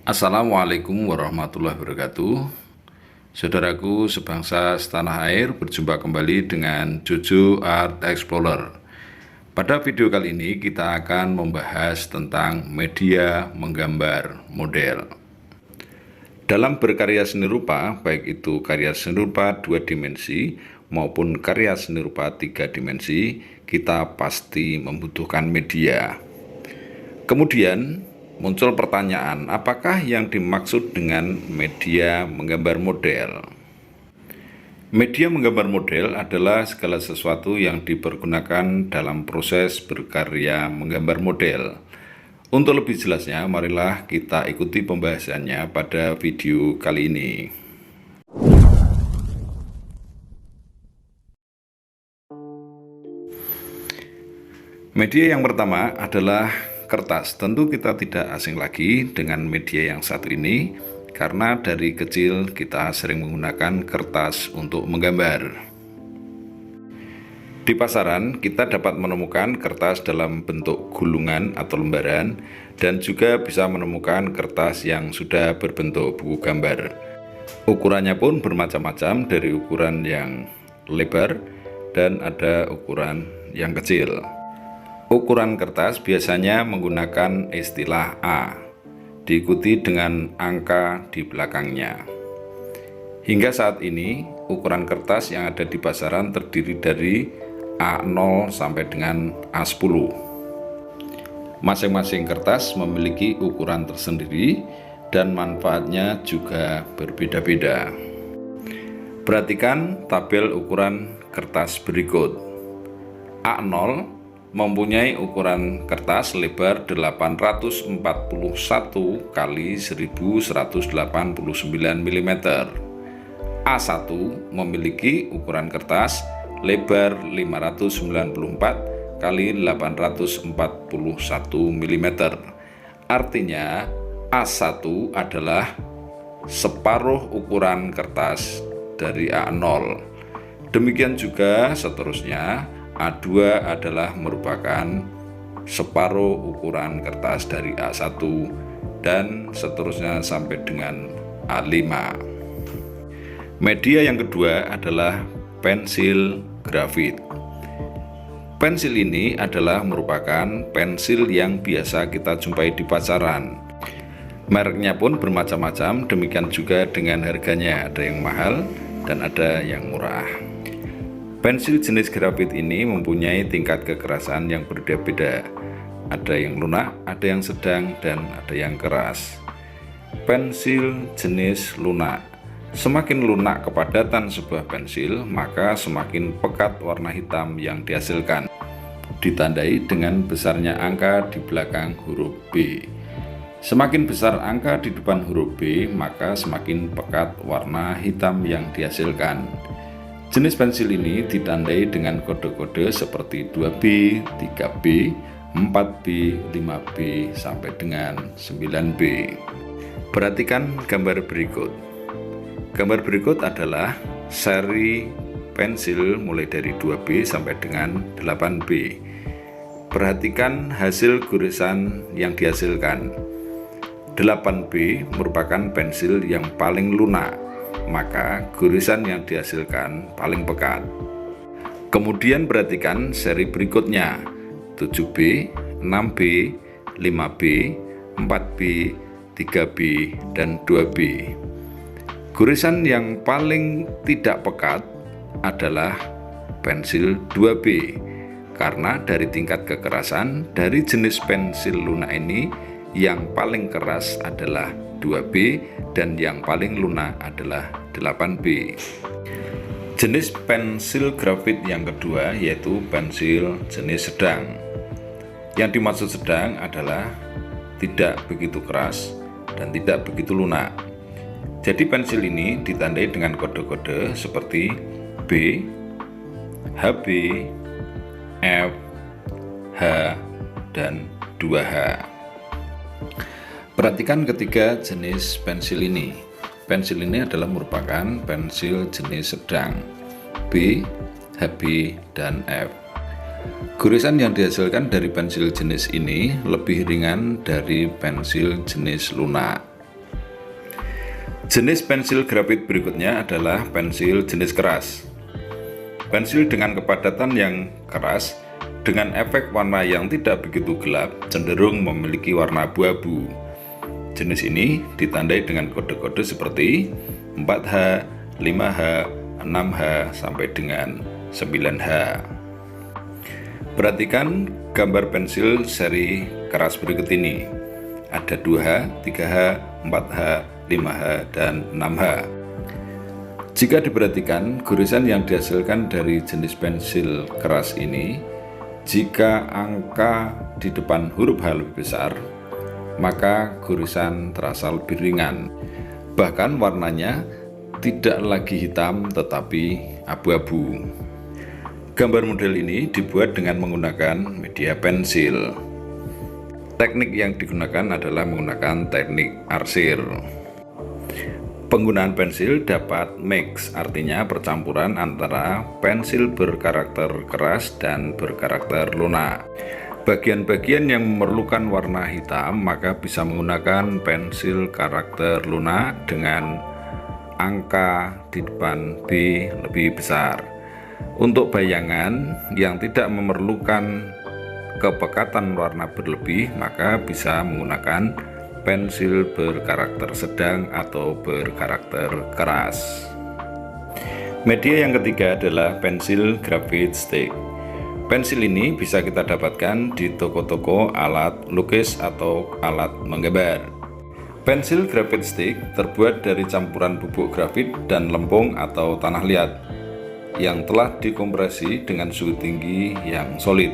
Assalamualaikum warahmatullahi wabarakatuh. Saudaraku sebangsa setanah air, berjumpa kembali dengan Jojo Art Explorer. Pada video kali ini kita akan membahas tentang media menggambar model. Dalam berkarya seni rupa, baik itu karya seni rupa 2 dimensi maupun karya seni rupa 3 dimensi, kita pasti membutuhkan media. Kemudian muncul pertanyaan, apakah yang dimaksud dengan media menggambar model? Media menggambar model adalah segala sesuatu yang dipergunakan dalam proses berkarya menggambar model. Untuk lebih jelasnya, marilah kita ikuti pembahasannya pada video kali ini. Media yang pertama adalah kertas. Tentu kita tidak asing lagi dengan media yang satu ini, karena dari kecil kita sering menggunakan kertas untuk menggambar. Di pasaran kita dapat menemukan kertas dalam bentuk gulungan atau lembaran, dan juga bisa menemukan kertas yang sudah berbentuk buku gambar. Ukurannya pun bermacam-macam, dari ukuran yang lebar dan ada ukuran yang kecil. Ukuran kertas biasanya menggunakan istilah A, diikuti dengan angka di belakangnya. Hingga saat ini, ukuran kertas yang ada di pasaran terdiri dari A0 sampai dengan A10. Masing-masing kertas memiliki ukuran tersendiri dan manfaatnya juga berbeda-beda. Perhatikan tabel ukuran kertas berikut. A0 mempunyai ukuran kertas lebar 841 kali 1189 mm. A1 memiliki ukuran kertas lebar 594 kali 841 mm. Artinya A1 adalah separuh ukuran kertas dari A0. Demikian juga seterusnya, A2 adalah merupakan separuh ukuran kertas dari A1 dan seterusnya sampai dengan A5. Media yang kedua adalah pensil grafit. Pensil ini adalah merupakan pensil yang biasa kita jumpai di pasaran. Mereknya pun bermacam-macam, demikian juga dengan harganya, ada yang mahal dan ada yang murah. Pensil jenis grafit ini mempunyai tingkat kekerasan yang berbeda-beda. Ada yang lunak, ada yang sedang, dan ada yang keras. Pensil jenis lunak. Semakin lunak kepadatan sebuah pensil, maka semakin pekat warna hitam yang dihasilkan. Ditandai dengan besarnya angka di belakang huruf B. Semakin besar angka di depan huruf B, maka semakin pekat warna hitam yang dihasilkan. Jenis pensil ini ditandai dengan kode-kode seperti 2B, 3B, 4B, 5B, sampai dengan 9B. Perhatikan gambar berikut. Gambar berikut adalah seri pensil mulai dari 2B sampai dengan 8B. Perhatikan hasil goresan yang dihasilkan. 8B merupakan pensil yang paling lunak, maka goresan yang dihasilkan paling pekat. Kemudian perhatikan seri berikutnya, 7B, 6B, 5B, 4B, 3B, dan 2B. Goresan yang paling tidak pekat adalah pensil 2B, karena dari tingkat kekerasan dari jenis pensil lunak ini, yang paling keras adalah 2B dan yang paling lunak adalah 8B. Jenis pensil grafit yang kedua yaitu pensil jenis sedang. Yang dimaksud sedang adalah tidak begitu keras dan tidak begitu lunak. Jadi pensil ini ditandai dengan kode-kode seperti B, HB, F, H, dan 2H. Perhatikan ketiga jenis pensil ini. Pensil ini adalah merupakan pensil jenis sedang, B, HB, dan F. Goresan yang dihasilkan dari pensil jenis ini lebih ringan dari pensil jenis lunak. Jenis pensil grafit berikutnya adalah pensil jenis keras. Pensil dengan kepadatan yang keras dengan efek warna yang tidak begitu gelap cenderung memiliki warna abu-abu. Jenis ini ditandai dengan kode-kode seperti 4H, 5H, 6H, sampai dengan 9H. Perhatikan gambar pensil seri keras berikut ini. Ada 2H, 3H, 4H, 5H, dan 6H. Jika diperhatikan, gorisan yang dihasilkan dari jenis pensil keras ini, jika angka di depan huruf H lebih besar, maka gorisan terasa lebih ringan. Bahkan warnanya tidak lagi hitam tetapi abu-abu. Gambar model ini dibuat dengan menggunakan media pensil. Teknik yang digunakan adalah menggunakan teknik arsir. Penggunaan pensil dapat mix, artinya percampuran antara pensil berkarakter keras dan berkarakter lunak. Bagian-bagian yang memerlukan warna hitam maka bisa menggunakan pensil karakter lunak dengan angka di depan B lebih besar. Untuk bayangan yang tidak memerlukan kepekatan warna berlebih maka bisa menggunakan pensil berkarakter sedang atau berkarakter keras. Media yang ketiga adalah pensil grafit stick. Pensil ini bisa kita dapatkan di toko-toko alat lukis atau alat menggambar. Pensil grafit stick terbuat dari campuran bubuk grafit dan lempung atau tanah liat yang telah dikompresi dengan suhu tinggi yang solid.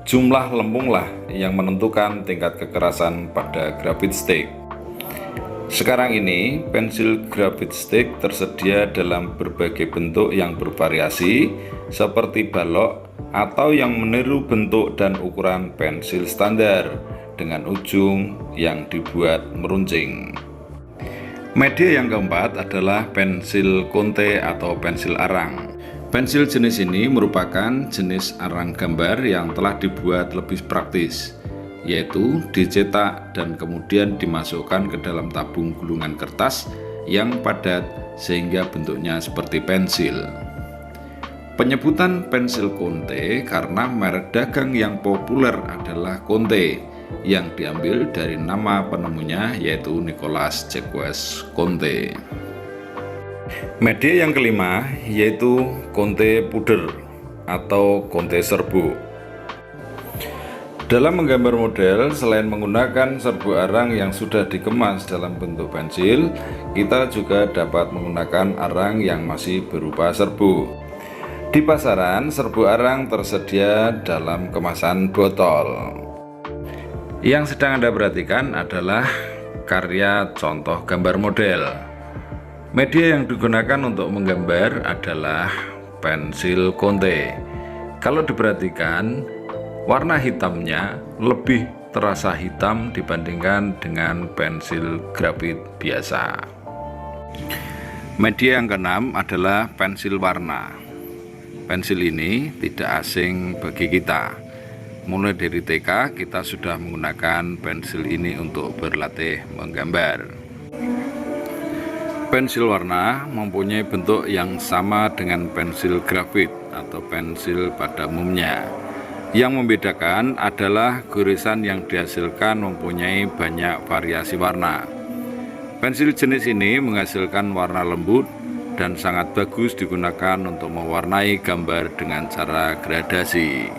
Jumlah lempunglah yang menentukan tingkat kekerasan pada grafit stick. Sekarang ini pensil grafit stick tersedia dalam berbagai bentuk yang bervariasi seperti balok atau yang meniru bentuk dan ukuran pensil standar dengan ujung yang dibuat meruncing. Media yang keempat adalah pensil konte atau pensil arang. Pensil jenis ini merupakan jenis arang gambar yang telah dibuat lebih praktis, yaitu dicetak dan kemudian dimasukkan ke dalam tabung gulungan kertas yang padat sehingga bentuknya seperti pensil. Penyebutan pensil konte karena merek dagang yang populer adalah Conte, yang diambil dari nama penemunya yaitu Nicolas Jacques Conte. Media yang kelima yaitu konte puder atau konte serbuk. Dalam menggambar model, selain menggunakan serbuk arang yang sudah dikemas dalam bentuk pensil, kita juga dapat menggunakan arang yang masih berupa serbuk. Di pasaran, serbuk arang tersedia dalam kemasan botol. Yang sedang Anda perhatikan adalah karya contoh gambar model. Media yang digunakan untuk menggambar adalah pensil konte. Kalau diperhatikan, warna hitamnya lebih terasa hitam dibandingkan dengan pensil grafit biasa. Media yang keenam adalah pensil warna. Pensil ini tidak asing bagi kita. Mulai dari TK kita sudah menggunakan pensil ini untuk berlatih menggambar. Pensil warna mempunyai bentuk yang sama dengan pensil grafit atau pensil pada umumnya. Yang membedakan adalah gorisan yang dihasilkan mempunyai banyak variasi warna. Pensil jenis ini menghasilkan warna lembut dan sangat bagus digunakan untuk mewarnai gambar dengan cara gradasi.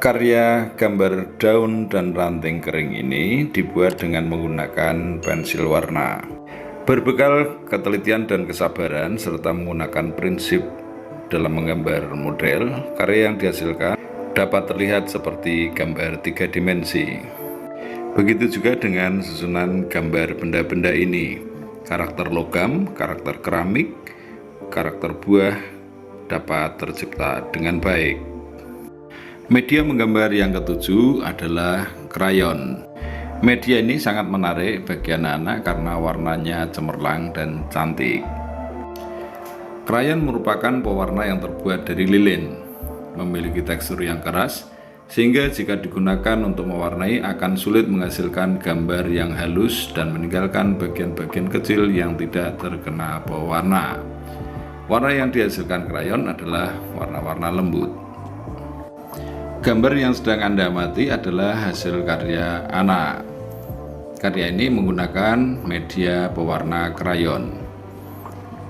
Karya gambar daun dan ranting kering ini dibuat dengan menggunakan pensil warna. Berbekal ketelitian dan kesabaran serta menggunakan prinsip dalam menggambar model, karya yang dihasilkan dapat terlihat seperti gambar 3 dimensi. Begitu juga dengan susunan gambar benda-benda ini. Karakter logam, karakter keramik, karakter buah dapat tercipta dengan baik. Media menggambar yang ketujuh adalah krayon. Media ini sangat menarik bagi anak-anak karena warnanya cemerlang dan cantik. Krayon merupakan pewarna yang terbuat dari lilin, memiliki tekstur yang keras sehingga jika digunakan untuk mewarnai akan sulit menghasilkan gambar yang halus dan meninggalkan bagian-bagian kecil yang tidak terkena pewarna. Warna yang dihasilkan krayon adalah warna-warna lembut. Gambar yang sedang Anda amati adalah hasil karya anak. Karya ini menggunakan media pewarna krayon.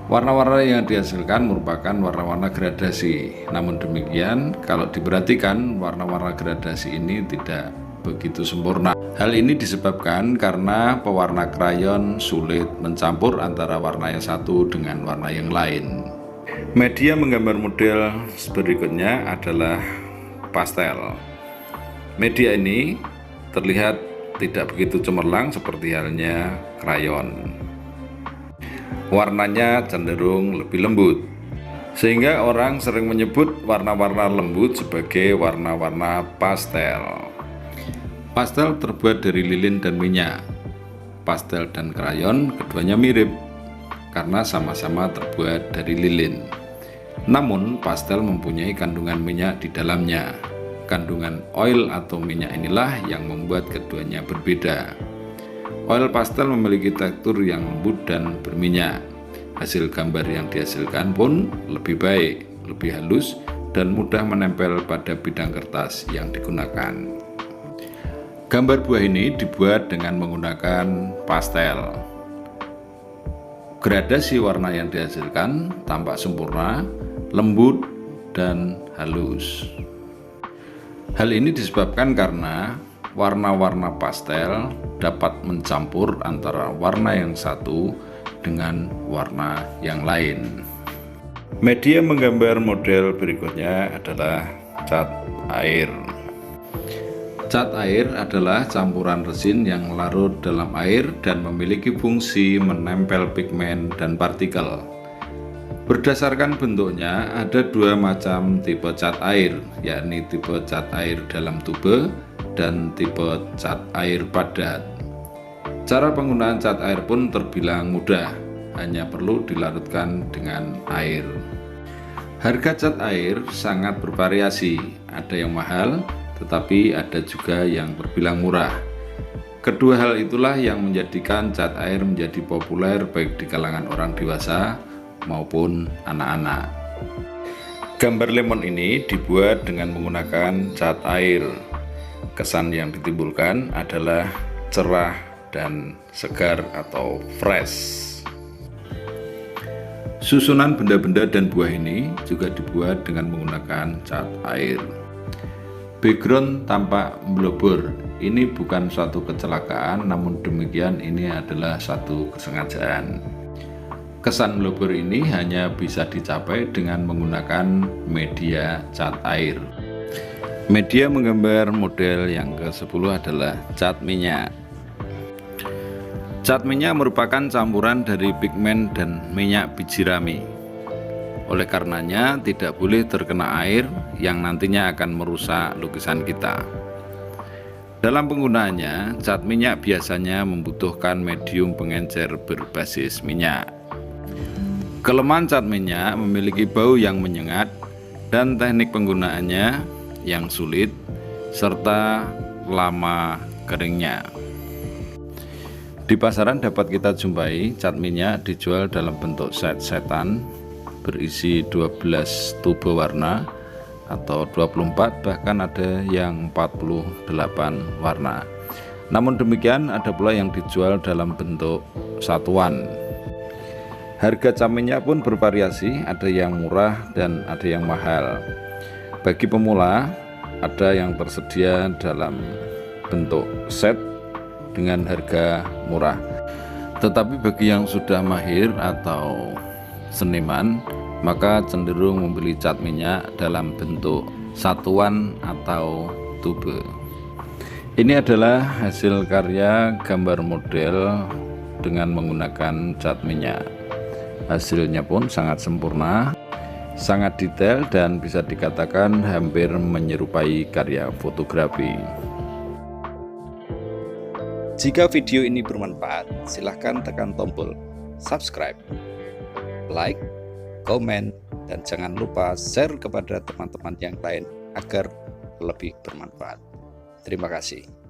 Warna-warna yang dihasilkan merupakan warna-warna gradasi. Namun demikian, kalau diperhatikan, warna-warna gradasi ini tidak begitu sempurna. Hal ini disebabkan karena pewarna krayon sulit mencampur antara warna yang satu dengan warna yang lain. Media menggambar model berikutnya adalah pastel. Media ini terlihat tidak begitu cemerlang seperti halnya krayon. Warnanya cenderung lebih lembut, sehingga orang sering menyebut warna-warna lembut sebagai warna-warna pastel. Pastel terbuat dari lilin dan minyak. Pastel dan krayon keduanya mirip karena sama-sama terbuat dari lilin. Namun pastel mempunyai kandungan minyak di dalamnya. Kandungan oil atau minyak inilah yang membuat keduanya berbeda. Oil pastel memiliki tekstur yang lembut dan berminyak. Hasil gambar yang dihasilkan pun lebih baik, lebih halus, dan mudah menempel pada bidang kertas yang digunakan. Gambar buah ini dibuat dengan menggunakan pastel. Gradasi warna yang dihasilkan tampak sempurna, lembut, dan halus. Hal ini disebabkan karena warna-warna pastel dapat mencampur antara warna yang satu dengan warna yang lain. Media menggambar model berikutnya adalah cat air. Cat air adalah campuran resin yang larut dalam air dan memiliki fungsi menempel pigmen dan partikel. Berdasarkan bentuknya, ada dua macam tipe cat air, yakni tipe cat air dalam tube dan tipe cat air padat. Cara penggunaan cat air pun terbilang mudah, hanya perlu dilarutkan dengan air. Harga cat air sangat bervariasi, ada yang mahal, tetapi ada juga yang terbilang murah. Kedua hal itulah yang menjadikan cat air menjadi populer baik di kalangan orang dewasa maupun anak-anak. Gambar lemon ini dibuat dengan menggunakan cat air. Kesan yang ditimbulkan adalah cerah dan segar atau fresh. Susunan benda-benda dan buah ini juga dibuat dengan menggunakan cat air. Background tampak melebur. Ini bukan suatu kecelakaan, namun demikian ini adalah satu kesengajaan. Kesan melebur ini hanya bisa dicapai dengan menggunakan media cat air. Media menggambar model yang ke-10 adalah cat minyak. Cat minyak merupakan campuran dari pigmen dan minyak biji rami. Oleh karenanya tidak boleh terkena air yang nantinya akan merusak lukisan kita. Dalam penggunaannya, cat minyak biasanya membutuhkan medium pengencer berbasis minyak. Kelemahan cat minyak memiliki bau yang menyengat dan teknik penggunaannya yang sulit serta lama keringnya. Di pasaran dapat kita jumpai cat minyak dijual dalam bentuk set-setan berisi 12 tube warna atau 24, bahkan ada yang 48 warna. Namun demikian ada pula yang dijual dalam bentuk satuan. Harga cat minyak pun bervariasi, ada yang murah dan ada yang mahal. Bagi pemula, ada yang tersedia dalam bentuk set dengan harga murah. Tetapi bagi yang sudah mahir atau seniman, maka cenderung membeli cat minyak dalam bentuk satuan atau tube. Ini adalah hasil karya gambar model dengan menggunakan cat minyak. Hasilnya pun sangat sempurna, sangat detail, dan bisa dikatakan hampir menyerupai karya fotografi. Jika video ini bermanfaat, silahkan tekan tombol subscribe, like, komen, dan jangan lupa share kepada teman-teman yang lain agar lebih bermanfaat. Terima kasih.